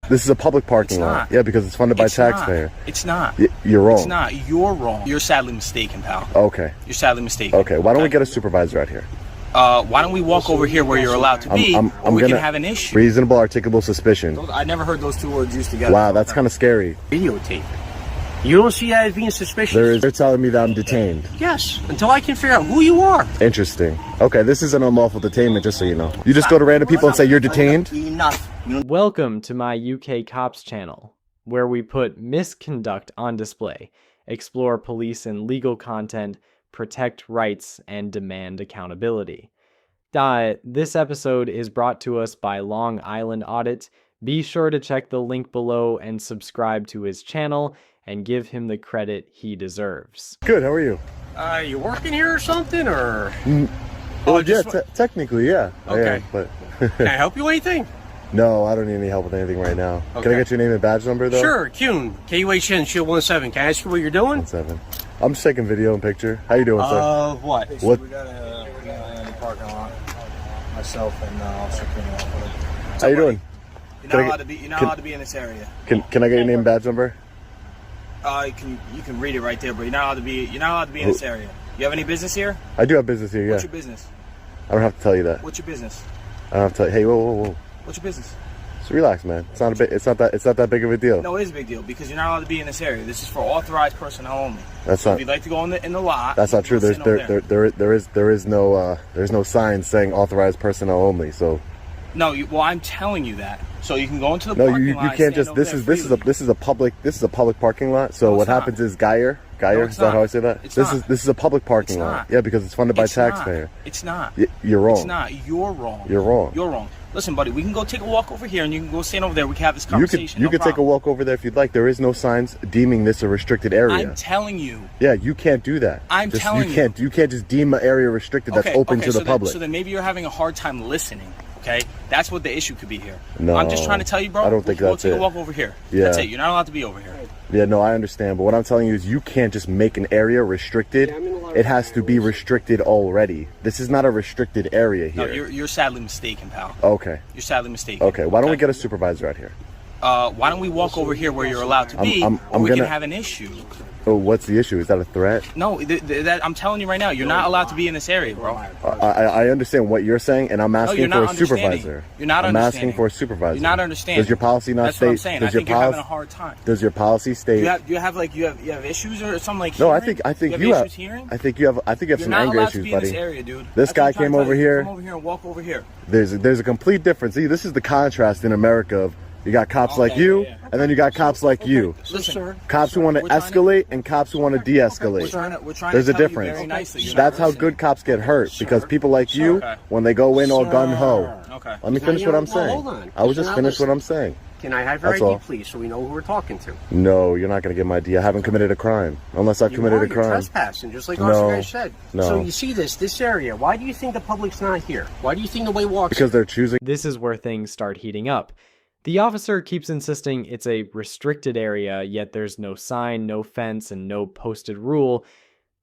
This is a public parking lot. Yeah, because it's funded by taxpayer. It's not. You're wrong. It's not. You're wrong. You're sadly mistaken, pal. Okay. You're sadly mistaken. Okay. Why don't we get a supervisor out here? Why don't we walk over here where you're allowed to be, or we can have an issue. Reasonable, articulable suspicion. I never heard those two words used together. Wow, that's kind of scary. Videotape. You don't see that as being suspicious? They're telling me that I'm detained. Yes, until I can figure out who you are. Interesting. Okay, this is an unlawful detainment, just so you know. You just go to random people and say you're detained? Enough. Welcome to my UK Cops channel, where we put misconduct on display, explore police and legal content, protect rights, and demand accountability. This episode is brought to us by Long Island Audit. Be sure to check the link below and subscribe to his channel and give him the credit he deserves. Good, how are you? You working here or something, or? Well, yeah, technically, yeah. Okay. I am, but Can I help you with anything? no, I don't need any help with anything right now. Okay. Can I get your name and badge number, though? Sure, Kuhn, KUHN, Shield 17. Can I ask you what you're doing? 17. I'm just taking video and picture. How you doing, sir? What? What? We got in the parking lot. Myself and Officer King. How you doing? You're not allowed to be in this area. Can I get your name and badge number? You can read it right there, but you're not allowed to be in this area. You have any business here? I do have business here, yeah. What's your business? I don't have to tell you that. What's your business? I don't have to tell you. Hey, whoa. What's your business? Just relax, man. It's not that big of a deal. No, it is a big deal because you're not allowed to be in this area. This is for authorized personnel only. That's so not. If you'd like to go in the lot, That's not true. There's no sign saying authorized personnel only. So. No, well, I'm telling you that. So you can go into the no, parking you lot. can't just. This is a public parking lot. So what happens is Geyer, is that how I say that? This is a public parking lot. Yeah, because it's funded by taxpayer. It's not. You're wrong. It's not. You're wrong. You're wrong. You're wrong. Listen, buddy, we can go take a walk over here, and you can go stand over there. We can have this conversation. You can take a walk over there if you'd like. There is no signs deeming this a restricted area. I'm telling you. Yeah, you can't do that. You can't just deem an area restricted that's open to the public. So then maybe you're having a hard time listening. Okay, that's what the issue could be here. No, I'm just trying to tell you, bro. I don't think that's it. We'll take a walk over here. Yeah. That's it. You're not allowed to be over here. Yeah, no, I understand. But what I'm telling you is you can't just make an area restricted. It has to be restricted already. This is not a restricted area here. No, you're sadly mistaken, pal. Okay. You're sadly mistaken. Okay, why don't we get a supervisor out here? Why don't we walk over here where you're allowed to be, or we can have an issue. Oh, what's the issue? Is that a threat? No, I'm telling you right now, you're not allowed to be in this area, bro. I understand what you're saying, and I'm asking for a supervisor. You're not understanding. I'm asking for a supervisor. You're not understanding. Does your policy not state? That's what I'm saying. I think you're having a hard time. Does your policy state? You have issues or something like? No, hearing? I think you have issues hearing. I think you have some anger issues, buddy. You're not allowed to be in this area, dude. This guy came over here. Come over here and walk over here. There's a complete difference. See, this is the contrast in America of. You got cops like you, and then you got cops like you. Listen, cops who want to escalate and cops who want to de-escalate. There's a difference. That's how good cops get hurt, because people like you, when they go in all gun-ho. Okay. Let me finish what I'm saying. Hold on. I was just finished what I'm saying. Can I have your ID, please, so we know who we're talking to? No, you're not going to get my ID. I haven't committed a crime, unless I've committed a crime. You're trespassing, just like Officer guy said. No. So you see this area. Why do you think the public's not here? Why do you think nobody walks? Because they're choosing. This is where things start heating up. The officer keeps insisting it's a restricted area, yet there's no sign, no fence, and no posted rule.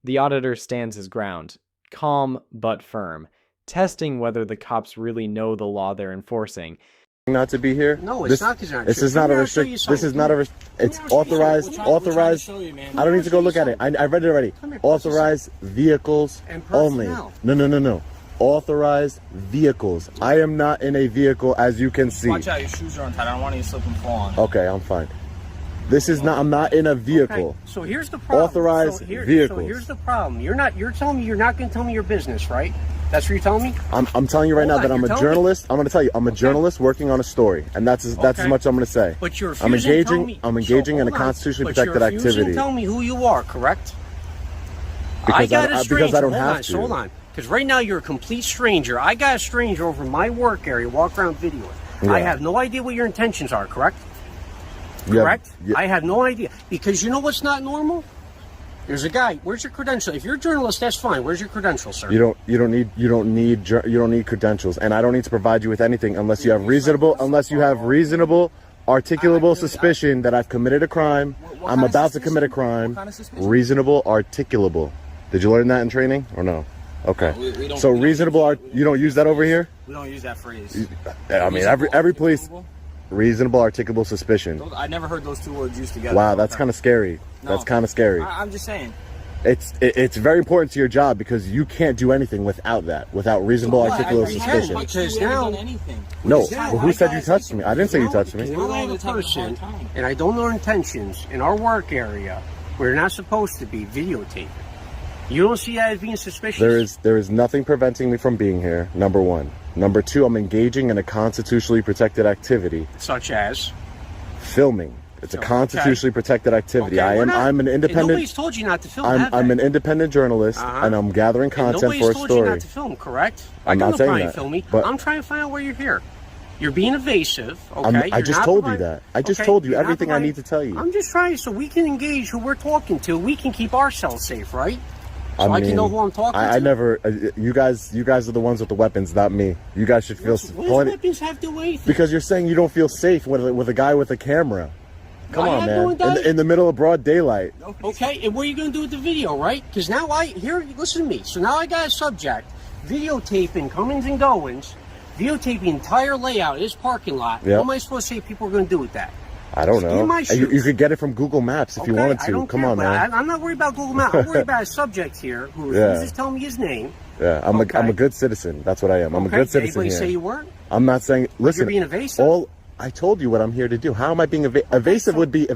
The auditor stands his ground, calm but firm, testing whether the cops really know the law they're enforcing. Not to be here? No, it's not because you're not. This is not a restrict. This is not a. It's authorized. Authorized. I don't need to go look at it. I read it already. Authorized vehicles only. No. Authorized vehicles. I am not in a vehicle, as you can see. Watch out, your shoes are untied. I don't want you to slip and fall on. Okay, I'm fine. This is not. I'm not in a vehicle. Okay, so here's the problem. Authorized vehicles. So here's the problem. You're telling me you're not going to tell me your business, right? That's what you're telling me? I'm telling you right now that I'm a journalist. I'm going to tell you, I'm a journalist working on a story, and that's as much I'm going to say. But you're I'm engaging in a constitutionally protected activity. You're tell me who you are, correct? Because I don't have to. Hold on. Because right now you're a complete stranger. I got a stranger over my work area, walk around videoing. Yeah. I have no idea what your intentions are, correct? Correct? Yeah. I have no idea. Because you know what's not normal? There's a guy. Where's your credential? If you're a journalist, that's fine. Where's your credentials, sir? You don't need credentials, and I don't need to provide you with anything unless you have reasonable, articulable suspicion that I've committed a crime. I'm about to commit a crime. Reasonable, articulable. Did you learn that in training or no? Okay. So reasonable, you don't use that over here? We don't use that phrase. I mean, every police. Reasonable articulable suspicion. I never heard those two words used together. Wow, that's kind of scary. No. That's kind of scary. I'm just saying. It's very important to your job because you can't do anything without that, without reasonable articulable suspicion. Because now, No, well, who said you touched me? I didn't say you touched me. Now I have a person, and I don't know her intentions in our work area. We're not supposed to be videotaping. You don't see that as being suspicious? There is nothing preventing me from being here, number one. Number two, I'm engaging in a constitutionally protected activity. Such as? Filming. It's a constitutionally protected activity. Okay, I'm an independent. Nobody's told you not to film. I'm an independent journalist, and I'm gathering content for a nobody's told you story. not to film, correct? I'm not saying that. Film me. But I'm trying to find out why you're here. You're being evasive. Okay. I just told you that. I just told you everything I need to tell you. I'm just trying so we can engage who we're talking to. We can keep ourselves safe, right? So I can know who I'm talking to. I never. You guys are the ones with the weapons, not me. You guys should feel. What does weapons have to do with anything? Because you're saying you don't feel safe with a guy with a camera. Come on, man. In the middle of broad daylight. Okay, and what are you going to do with the video, right? Because now listen to me. So now I got a subject, videotaping comings and goings, videotaping the entire layout of this parking lot. Yep. What am I supposed to say people are going to do with that? I don't know. You could get it from Google Maps if you wanted to. Come on, man. I'm not worried about Google Maps. I'm worried about a subject here who refuses to tell me his name. Yeah, I'm a good citizen. That's what I am. I'm a good citizen here. Anybody say you weren't? I'm not saying. Listen, you're being evasive. I told you what I'm here to do. How am I being evasive? Would be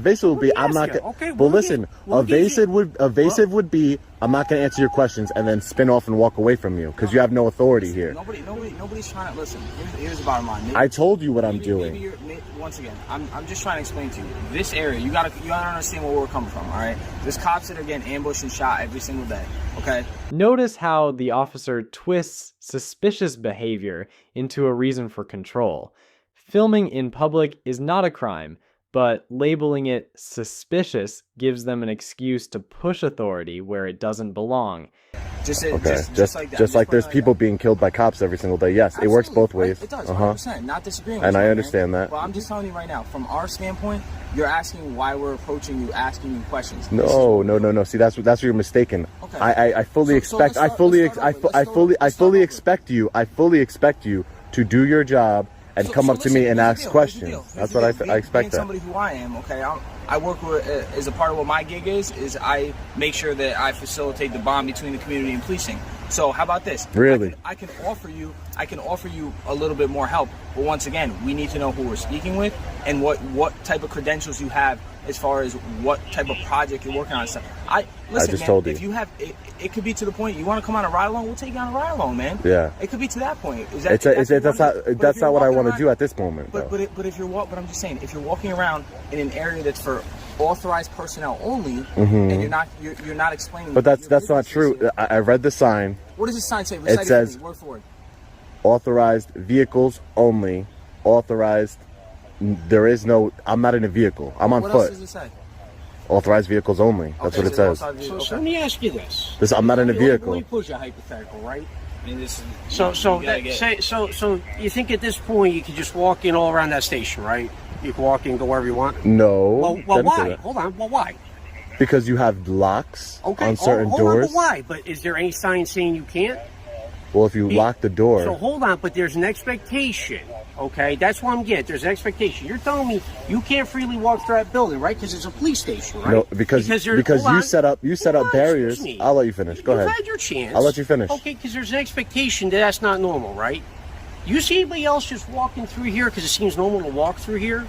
I'm not gonna. Okay, well, listen, evasive would be I'm not gonna answer your questions and then spin off and walk away from you because you have no authority here. Nobody's trying to listen. Here's the bottom line. I told you what I'm doing. Once again, I'm just trying to explain to you. This area, you gotta understand where we're coming from. All right, there's cops that are getting ambushed and shot every single day. Okay. Notice how the officer twists suspicious behavior into a reason for control. Filming in public is not a crime, but labeling it suspicious gives them an excuse to push authority where it doesn't belong. Just like that. Just like there's people being killed by cops every single day. Yes, absolutely. It works both ways. It does, 100%. Not disagreeing with and you, I understand man. that. But I'm just telling you right now, from our standpoint, you're asking why we're approaching you, asking you questions. No. See, that's where you're mistaken. Okay. I fully expect you to do your job and come up to me and ask questions. That's what I expect. Somebody who I am, okay. I work with, as a part of what my gig is I make sure that I facilitate the bond between the community and policing. So how about this? Really? I can offer you a little bit more help. But once again, we need to know who we're speaking with and what type of credentials you have as far as what type of project you're working on. So told you. If you have, it could be to the point you want to come on a ride along, we'll take you on a ride along, man. Yeah. It could be to that point. That's not what I want to do at this moment. But I'm just saying, if you're walking around in an area that's for authorized personnel only, and you're not explaining. But that's not true. I read the sign. What does the sign say? It says word for word. Authorized vehicles only. Authorized. There is no. I'm not in a vehicle. I'm on foot. What else does it say? Authorized vehicles only. That's what it says. So let me ask you this. I'm not in a vehicle. Let me push a hypothetical, right? I mean, so you think at this point you could just walk in all around that station, right? You can walk in, go wherever you want. No. Well, why? Hold on. Well, why? Because you have locks on certain doors. But why? But is there any sign saying you can't? Well, if you lock the door. So hold on, but there's an expectation. Okay, that's what I'm getting. There's an expectation. You're telling me you can't freely walk through that building, right? Because it's a police station, right? No, because you set up barriers. I'll let you finish. Go ahead. You've had your chance. I'll let you finish. Okay, because there's an expectation that's not normal, right? You see anybody else just walking through here because it seems normal to walk through here?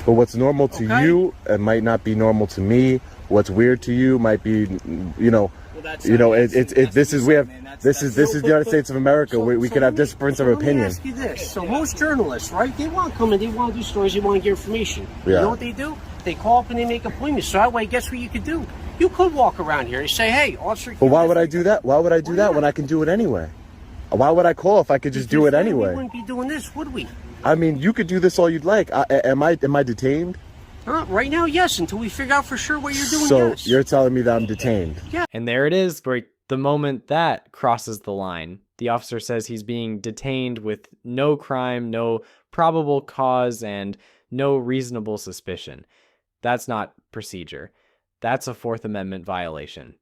But what's normal to you, it might not be normal to me. What's weird to you might be, this is the United States of America. We could have difference of opinion. Let me ask you this. So most journalists, right? They want to come in, they want to do stories, they want to get information. Yeah. You know what they do? They call up and they make appointments. So that way, guess what you could do? You could walk around here and say, "Hey, officer." But why would I do that? Why would I do that when I can do it anyway? Why would I call if I could just do it anyway? We wouldn't be doing this, would we? I mean, you could do this all you'd like. Am I detained? Right now, yes. Until we figure out for sure what you're doing. So yes. You're telling me that I'm detained? Yeah. And there it is. The moment that crosses the line, the officer says he's being detained with no crime, no probable cause, and no reasonable suspicion. That's not procedure. That's a Fourth Amendment violation.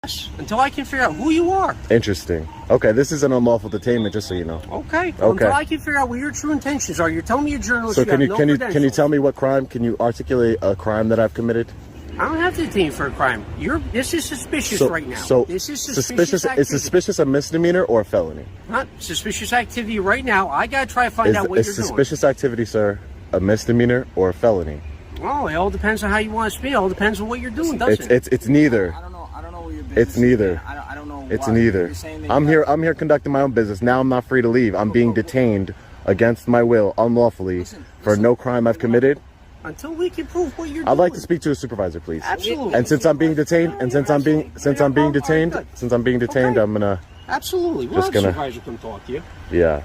Yes, until I can figure out who you are. Interesting. Okay, this is an unlawful detainment, just so you know. Okay. Okay. Until I can figure out what your true intentions are. You're telling me you're a journalist. So you have no can you credentials. tell me what crime? Can you articulate a crime that I've committed? I don't have to detain you for a crime. This is suspicious right now. So this is suspicious Is suspicious a misdemeanor or a felony? Not suspicious activity right now. I gotta try to find out what you're doing. Is suspicious activity, sir, a misdemeanor or a felony? Oh, it all depends on how you want to speak. It all depends on what you're doing, doesn't it? It's neither. I don't know what your business It's neither. is. I don't know. It's why. neither. You're saying that I'm here conducting my own business. Now I'm not free to leave. I'm being detained against my will, unlawfully, for no crime I've committed. Until we can prove what you're doing. I'd like to speak to a supervisor, please. Absolutely. And since I'm being detained, I'm gonna. Absolutely. We'll have a supervisor come talk to you. Yeah.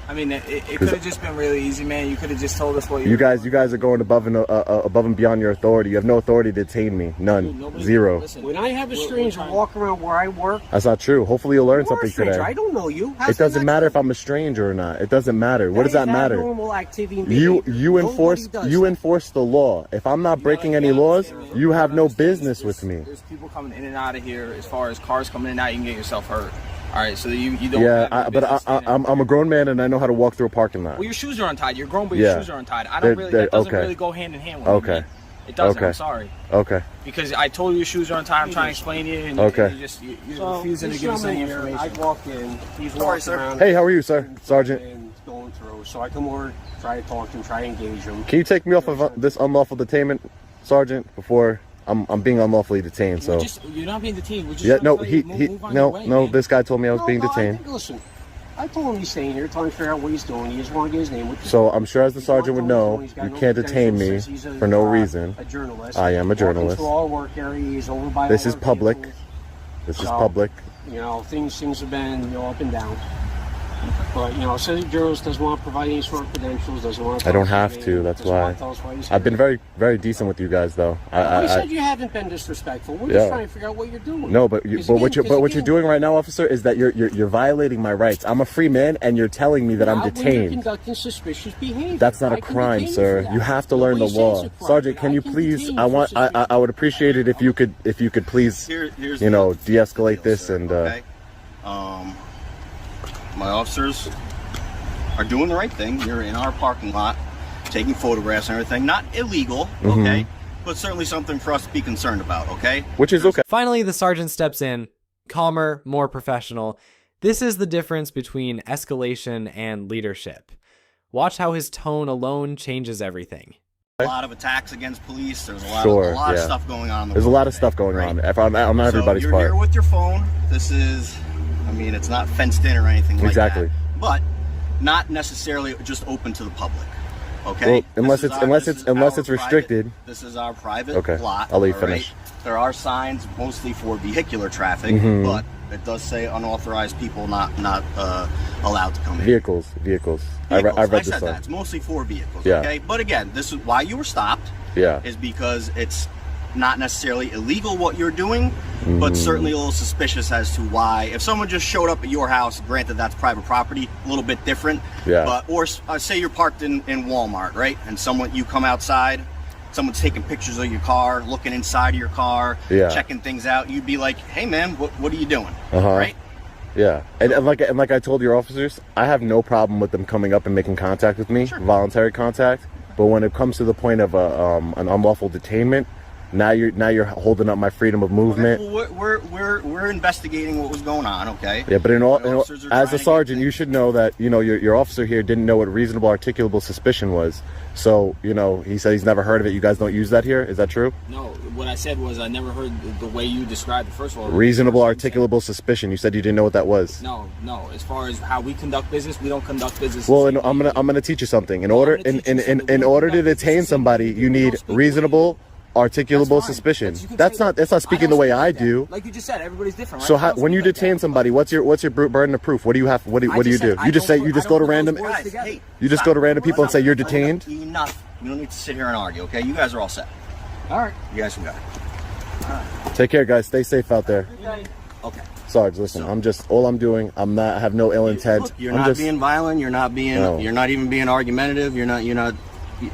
I mean, it could have just been really easy, man. You could have just told us what you guys are going above and beyond your authority. You have no authority to detain me. None. Zero. Listen, When I have a stranger walk around where I work, That's not true. Hopefully you'll learn you are a something stranger. today. I don't know you. It doesn't matter if I'm a stranger or not. It doesn't matter. What does that matter? Normal activity and You behavior. enforce the law. If I'm not breaking any laws, you have no business with me. There's people coming in and out of here. As far as cars coming in and out, you can get yourself hurt. All right, so you don't. Yeah, have no business standing out I'm a grown man and I know how to walk through a parking lot. Well, your shoes are untied. You're grown, but Yeah. your shoes are untied. That doesn't really go hand in hand with Okay. me. Man. It doesn't. Okay. I'm sorry. Okay. Because I told you your shoes are untied. I'm trying to explain to you, and Okay. you're refusing to give us any information. I walked in. He's walking around. Hey, how are you, sir? Sergeant. And going through. So I come over, try to talk to him, try to engage him. Can you take me off of this unlawful detainment, Sergeant, before I'm being unlawfully detained? So You're not being detained. We're just yeah, no, trying to tell you, move on your way, no. man. This guy told me I was being detained. Listen, I told him he's staying here, trying to figure out what he's doing. He just want to get his name with you. So I'm sure, as the sergeant would know, you can't detain me for no reason. A journalist. I am a journalist. Walking through all work area. He's over by. This all is our public. vehicles. This is So, public. You know, things have been up and down. But so the journalist doesn't want to provide any sort of credentials. Doesn't want to. I don't have to. That's why. I've been very, very decent with you guys, though. You said you haven't been disrespectful. We're just trying to figure out what you're doing. No, but what you're doing right now, officer, is that you're violating my rights. I'm a free man, and you're telling me that I'm When you're detained. conducting suspicious behavior. That's not a crime, sir. You have to learn the law, Sergeant. Can you please? I would appreciate it if you could please, de-escalate this and. Okay. My officers are doing the right thing. You're in our parking lot, taking photographs and everything. Not illegal, okay, but certainly something for us to be concerned about, okay? Which is okay. Finally, the sergeant steps in, calmer, more professional. This is the difference between escalation and leadership. Watch how his tone alone changes everything. A lot of attacks against police. There's a lot of stuff going on. There's a lot of stuff going on. On everybody's so you're part. Here with your phone. This is, it's not fenced in or anything like that. But not necessarily just open to the public. Okay. Well, unless it's restricted. This is our private lot. I'll let you finish. Right? There are signs mostly for vehicular traffic, but it does say unauthorized people not allowed to come in. Vehicles. I read this. I said that. It's mostly for vehicles. Yeah. Okay. But again, this is why you were stopped. Yeah. Is because it's not necessarily illegal what you're doing, but certainly a little suspicious as to why. If someone just showed up at your house, granted that's private property, a little bit different. Yeah. But or say you're parked in Walmart, right? And you come outside, someone's taking pictures of your car, looking inside of your car, checking things out. You'd be like, "Hey man, what are you doing?" Right? Yeah, and like I told your officers, I have no problem with them coming up and making contact with me, voluntary contact. But when it comes to the point of an unlawful detainment, now you're holding up my freedom of movement. Okay, well, we're investigating what was going on, okay? Yeah, but as a sergeant, you should know that your officer here didn't know what reasonable articulable suspicion was. So he said he's never heard of it. You guys don't use that here. Is that true? No, what I said was I never heard the way you described it. First of all, reasonable articulable suspicion. You said you didn't know what that was. No. As far as how we conduct business, we don't conduct business. Well, I'm gonna teach you something. In order to detain somebody, you need reasonable articulable suspicion. That's not speaking the way I do. Like you just said, everybody's different. So right? when you detain somebody, what's your burden of proof? What do you have? What do you do? You just go to random. You just go to random people and say you're detained. Enough. We don't need to sit here and argue, okay? You guys are all set. All right. You guys can go. Take care, guys. Stay safe out there. Okay. Sarge, listen. All I'm doing. I have no ill intent. Look, you're not being violent. You're not being. No. You're not even being argumentative. You're not.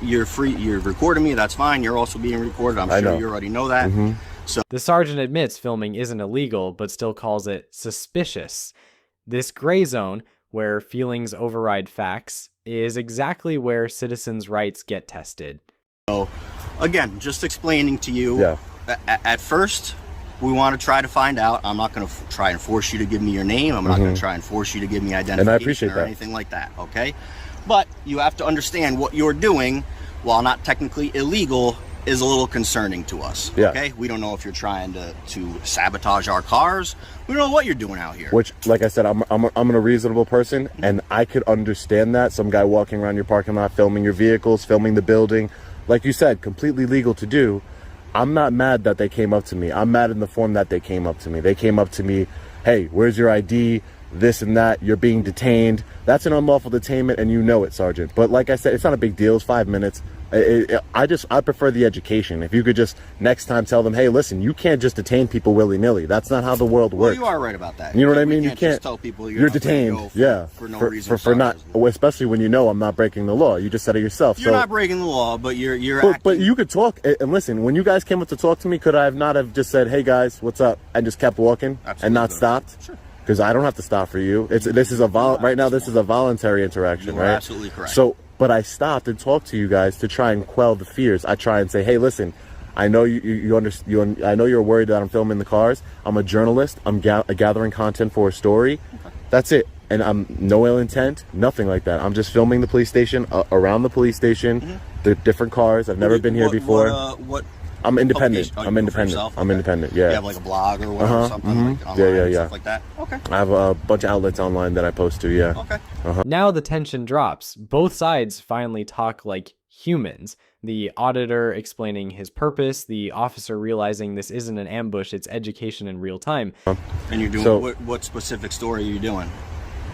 You're free. You're recording me. That's fine. You're also being recorded. I'm sure you already know that. So the sergeant admits filming isn't illegal, but still calls it suspicious. This gray zone, where feelings override facts, is exactly where citizens' rights get tested. So, again, just explaining to you, Yeah. At first, we want to try to find out. I'm not going to try and force you to give me your name. I'm not going to try and force you to give me identification And I appreciate or that. anything like that, okay? But you have to understand what you're doing, while not technically illegal, is a little concerning to us, Yeah. okay? We don't know if you're trying to sabotage our cars. We don't know what you're doing out here. Which, like I said, I'm a reasonable person, and I could understand that. Some guy walking around your parking lot, filming your vehicles, filming the building. Like you said, completely legal to do. I'm not mad that they came up to me. I'm mad in the form that they came up to me. They came up to me, hey, where's your ID? This and that. You're being detained. That's an unlawful detainment, and you know it, Sergeant. But like I said, it's not a big deal. It's 5 minutes. I prefer the education. If you could just next time tell them, hey, listen, you can't just detain people willy-nilly. That's not how the world works. Well, you are right about that. You know what I mean? You can't just tell people you're detained. For no reason. For not, especially when you know I'm not breaking the law. You just said it yourself. You're not breaking the law, but you're acting. But you could talk and listen. When you guys came up to talk to me, could I have not have just said, hey guys, what's up, and just kept walking and not stopped? Sure. Because I don't have to stop for you. This is right now. This is a voluntary interaction, You are right? absolutely correct. So, but I stopped and talked to you guys to try and quell the fears. I try and say, hey, listen, I know I know you're worried that I'm filming the cars. I'm a journalist. I'm gathering content for a story. Okay. That's it. And I'm no ill intent, nothing like that. I'm just filming the police station, around the police station, the different cars. I've never been here before. I'm independent. Okay. I'm independent. I'm independent. Yeah. You have like a blog or whatever, something like online, stuff like that. Okay. I have a bunch of outlets online that I post to. Yeah. Okay. Now the tension drops. Both sides finally talk like humans. The auditor explaining his purpose, the officer realizing this isn't an ambush, it's education in real time. And you're doing what specific story are you doing?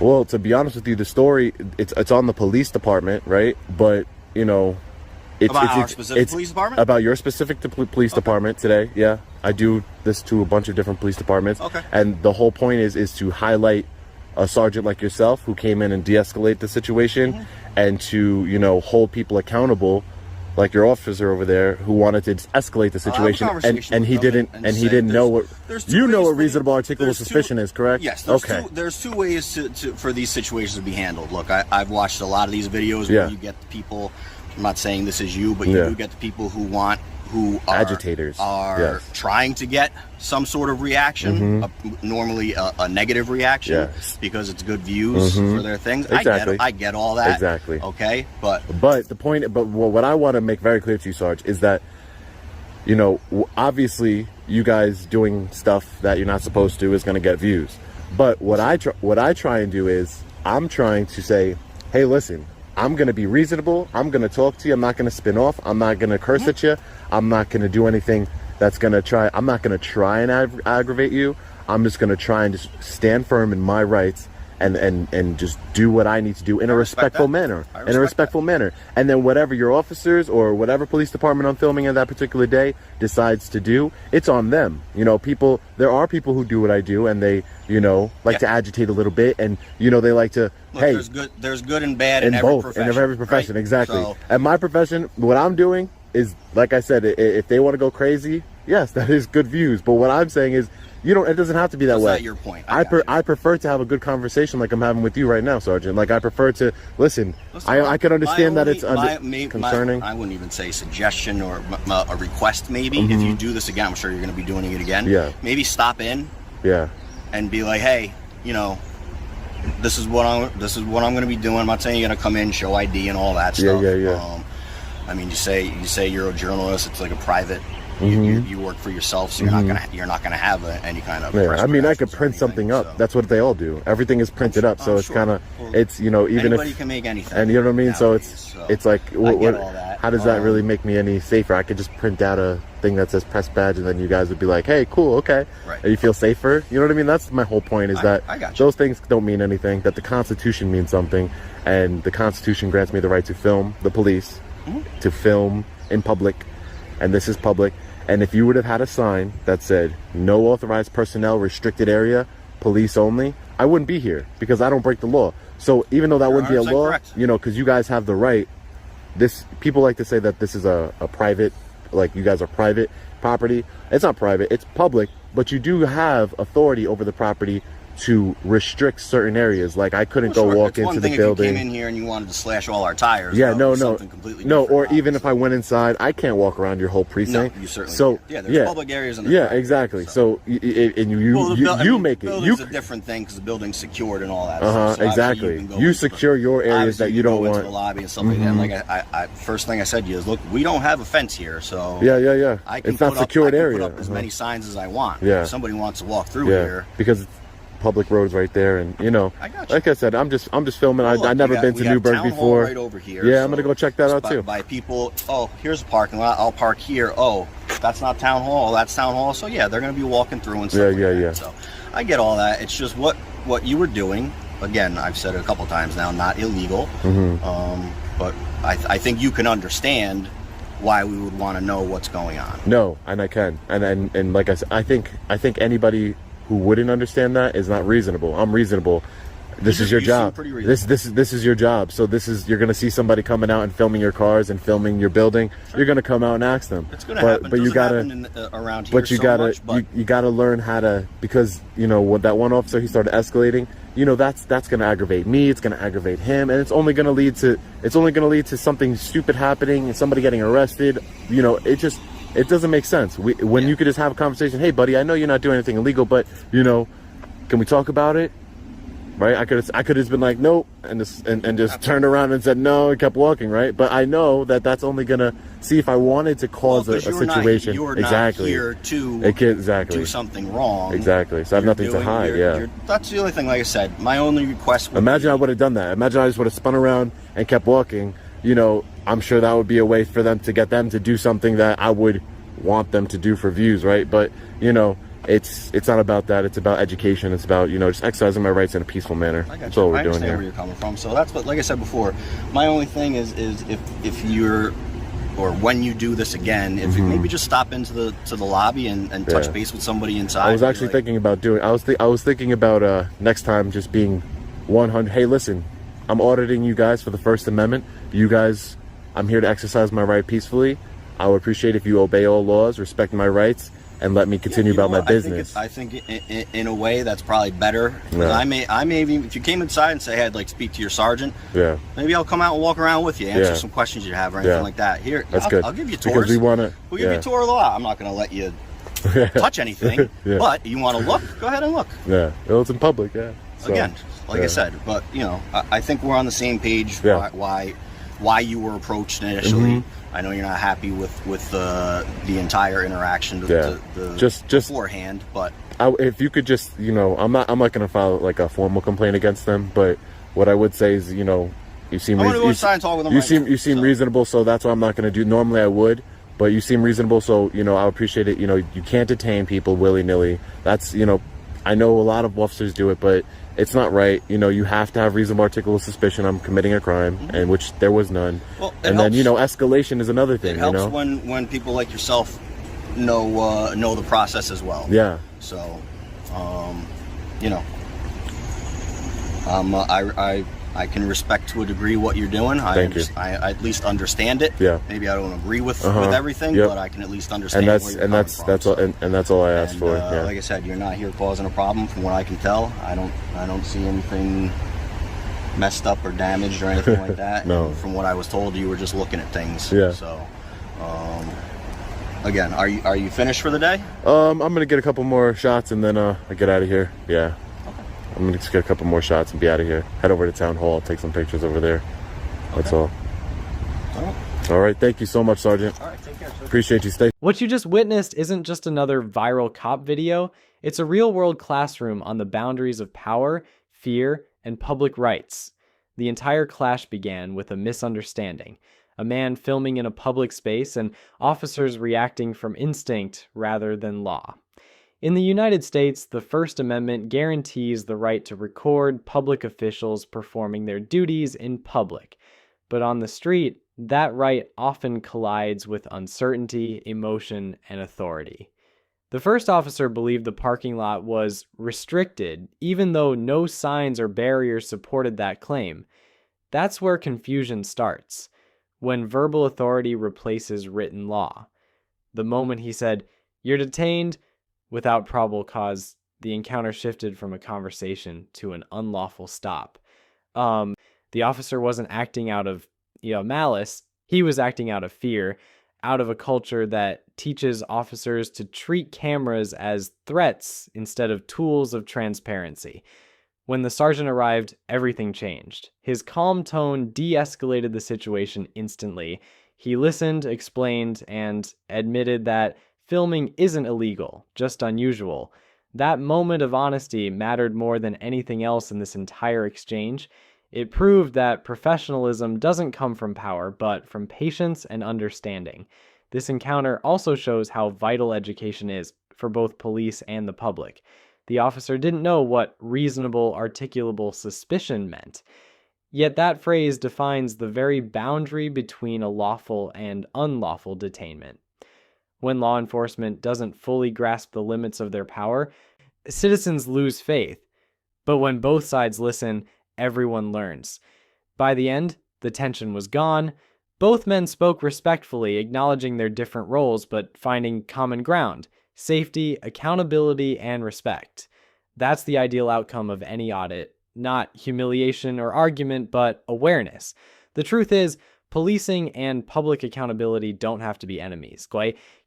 Well, to be honest with you, the story it's on the police department, right? But you know. About our specific police department? About your specific police department today, yeah. I do this to a bunch of different police departments. Okay. And the whole point is to highlight a sergeant like yourself who came in and de-escalate the situation and to, hold people accountable like your officer over there who wanted to escalate the situation and he didn't know what what reasonable articulable suspicion is, correct? Yes. There's two ways for these situations to be handled. Look, I've watched a lot of these videos where you get the people. I'm not saying this is you, but you do get the people who are agitators, trying to get some sort of reaction, normally a negative reaction, because it's good views for their things. Exactly. I get all that. Exactly. Okay, but the point, what I want to make very clear to you, Sarge, is that obviously you guys doing stuff that you're not supposed to is going to get views. But what I try and do is I'm trying to say, hey, listen. I'm going to be reasonable. I'm going to talk to you. I'm not going to spin off. I'm not going to curse at you. I'm not going to do anything that's going to I'm not going to try and aggravate you. I'm just going to try and just stand firm in my rights and just do what I need to do in a respectful manner. In a respectful manner. And then whatever your officers or whatever police department I'm filming at that particular day decides to do, it's on them. There are people who do what I do and they, like to agitate a little bit and, they like to, there's good and bad in every profession. In every profession, right? exactly. So, and my profession, what I'm doing is, like I said, if they want to go crazy, yes, that is good views. But what I'm saying is, it doesn't have to be that way. That's your point. I prefer to have a good conversation like I'm having with you right now, Sergeant. Like I prefer to listen. I can understand that it's concerning. I wouldn't even say suggestion or a request. Maybe if you do this again, I'm sure you're going to be doing it again. Yeah. Maybe stop in. Yeah. And be like, hey, this is what I'm going to be doing. I'm not saying you're going to come in, show ID, and all that stuff. Yeah. I mean, you say you're a journalist. It's like a private. You work for yourself, so you're not gonna have any kind of. Yeah, I mean, I could print something up. So. That's what they all do. Everything is printed up, so it's kind of even anybody if can make anything. And you know what I mean. Nowadays, it's like how does that really make me any safer? I could just print out a thing that says press badge, and then you guys would be like, hey, cool, okay, and you feel safer. You know what I mean? That's my whole point. Is that those things don't mean anything. That the Constitution means something, and the Constitution grants me the right to film the police, to film in public, and this is public. And if you would have had a sign that said, no authorized personnel, restricted area, police only, I wouldn't be here because I don't break the law. So even though that wouldn't be a law, because you guys have the right, people like to say that this is a private like you guys are private property. It's not private, it's public, but you do have authority over the property to restrict certain areas. Like I couldn't go walk into the building. If you came in here and you wanted to slash all our tires. Yeah, no, or obviously. even if I went inside, I can't walk around your whole precinct. No, you certainly so can't. Yeah, there's public areas in the Yeah, exactly. So and you make it. Building's a different thing because the building's secured and all that. So exactly. You secure your areas that you don't want. The lobby and stuff like that. Like I first thing I said to you is, look, we don't have a fence here, so yeah. It's not secured area. I can put up as many signs as I want. Yeah. If somebody wants to walk through here, because it's public roads right there, and I got you. like I said, I'm just filming. Well, look, I've never been to Newburgh before. Right over here. Yeah, I'm gonna go check that out too. By people, oh, here's a parking lot. I'll park here. Oh, that's not town hall. That's town hall. So yeah, they're gonna be walking through and stuff. Yeah. So I get all that. It's just what you were doing. Again, I've said it a couple times now. Not illegal. But I think you can understand why we would want to know what's going on. No, and I can, and like I said, I think anybody who wouldn't understand that is not reasonable. I'm reasonable. This is your job. This is your job. So you're gonna see somebody coming out and filming your cars and filming your building. Sure. You're gonna come out and ask them. It's gonna happen. But you gotta around here. But you gotta learn how to, because with that one officer, he started escalating. That's gonna aggravate me. It's gonna aggravate him, and it's only gonna lead to something stupid happening and somebody getting arrested. It doesn't make sense. When you could just have a conversation. Hey, buddy, I know you're not doing anything illegal, but can we talk about it? Right? I could have just been like, nope, and just turned around and said no and kept walking, right? But I know that's only gonna see if I wanted to cause a situation. You're exactly. Not here to do something wrong. Exactly. So I have nothing to hide. That's the only thing. Like I said, my only request. Imagine I would have done that. Imagine I just would have spun around and kept walking. I'm sure that would be a way for them to get them to do something that I would want them to do for views, right? But it's not about that. It's about education. It's about just exercising my rights in a peaceful manner. That's all we're doing here. I understand where you're coming from. So that's what, like I said before, my only thing is if you're, or when you do this again, if you maybe just stop into the lobby and touch base with somebody inside. I was actually thinking about doing. I was thinking about next time just being 100. Hey, listen, I'm auditing you guys for the First Amendment. You guys, I'm here to exercise my right peacefully. I would appreciate if you obey all laws, respect my rights, and let me continue about my business. I think in a way that's probably better. I may even, if you came inside and say, hey, I'd like to speak to your sergent. Yeah. Maybe I'll come out and walk around with you, answer some questions you have or anything like that. Here, that's good. I'll give you tours. Because we'll give you a tour of the lot. I'm not going to let you touch anything, but you want to look, go ahead and look. Yeah. Well, it's in public. Yeah. So, again, like I said, but I think we're on the same page. Why you were approached initially. I know you're not happy with the entire interaction just beforehand, but if you could just I'm not gonna file like a formal complaint against them, but what I would say is you seem you seem reasonable, so that's what I'm not gonna do. Normally I would, but you seem reasonable, so I appreciate it. You can't detain people willy-nilly. That's I know a lot of officers do it, but it's not right. You have to have reasonable articulable suspicion I'm committing a crime, and which there was none. Well, and then escalation is another thing. It helps when people like yourself know the process as well. Yeah. So, I can respect to a degree what you're doing. I at least understand it. Yeah. Maybe I don't agree with everything, but I can at least understand. That's all I asked for. Like I said, you're not here causing a problem, from what I can tell. I don't see anything messed up or damaged or anything like that. No. And from what I was told, you were just looking at things. Yeah. So, again, are you finished for the day? I'm gonna get a couple more shots and then I get out of here. Yeah. I'm gonna just get a couple more shots and be out of here. Head over to town hall, take some pictures over there. That's all. All right. Thank you so much, Sergeant. All right. Take care, sir. Appreciate you. Stay. What you just witnessed isn't just another viral cop video. It's a real-world classroom on the boundaries of power, fear, and public rights. The entire clash began with a misunderstanding. A man filming in a public space and officers reacting from instinct rather than law. In the United States, the First Amendment guarantees the right to record public officials performing their duties in public. But on the street, that right often collides with uncertainty, emotion, and authority. The first officer believed the parking lot was restricted, even though no signs or barriers supported that claim. That's where confusion starts, when verbal authority replaces written law. The moment he said, "You're detained," without probable cause, the encounter shifted from a conversation to an unlawful stop. The officer wasn't acting out of malice. He was acting out of fear, out of a culture that teaches officers to treat cameras as threats instead of tools of transparency. When the sergeant arrived, everything changed. His calm tone de-escalated the situation instantly. He listened, explained, and admitted that filming isn't illegal, just unusual. That moment of honesty mattered more than anything else in this entire exchange. It proved that professionalism doesn't come from power, but from patience and understanding. This encounter also shows how vital education is for both police and the public. The officer didn't know what reasonable, articulable suspicion meant. Yet that phrase defines the very boundary between a lawful and unlawful detainment. When law enforcement doesn't fully grasp the limits of their power, citizens lose faith. But when both sides listen, everyone learns. By the end, the tension was gone. Both men spoke respectfully, acknowledging their different roles, but finding common ground: safety, accountability, and respect. That's the ideal outcome of any audit. Not humiliation or argument, but awareness. The truth is, policing and public accountability don't have to be enemies.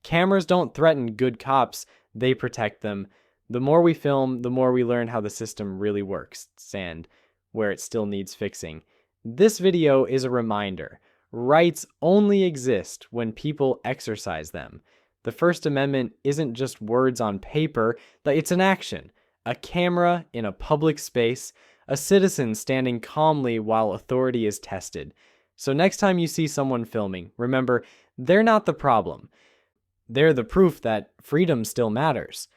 Cameras don't threaten good cops, they protect them. The more we film, the more we learn how the system really works, and where it still needs fixing. This video is a reminder. Rights only exist when people exercise them. The First Amendment isn't just words on paper, it's an action. A camera in a public space, a citizen standing calmly while authority is tested. So next time you see someone filming, remember, they're not the problem. They're the proof that freedom still matters.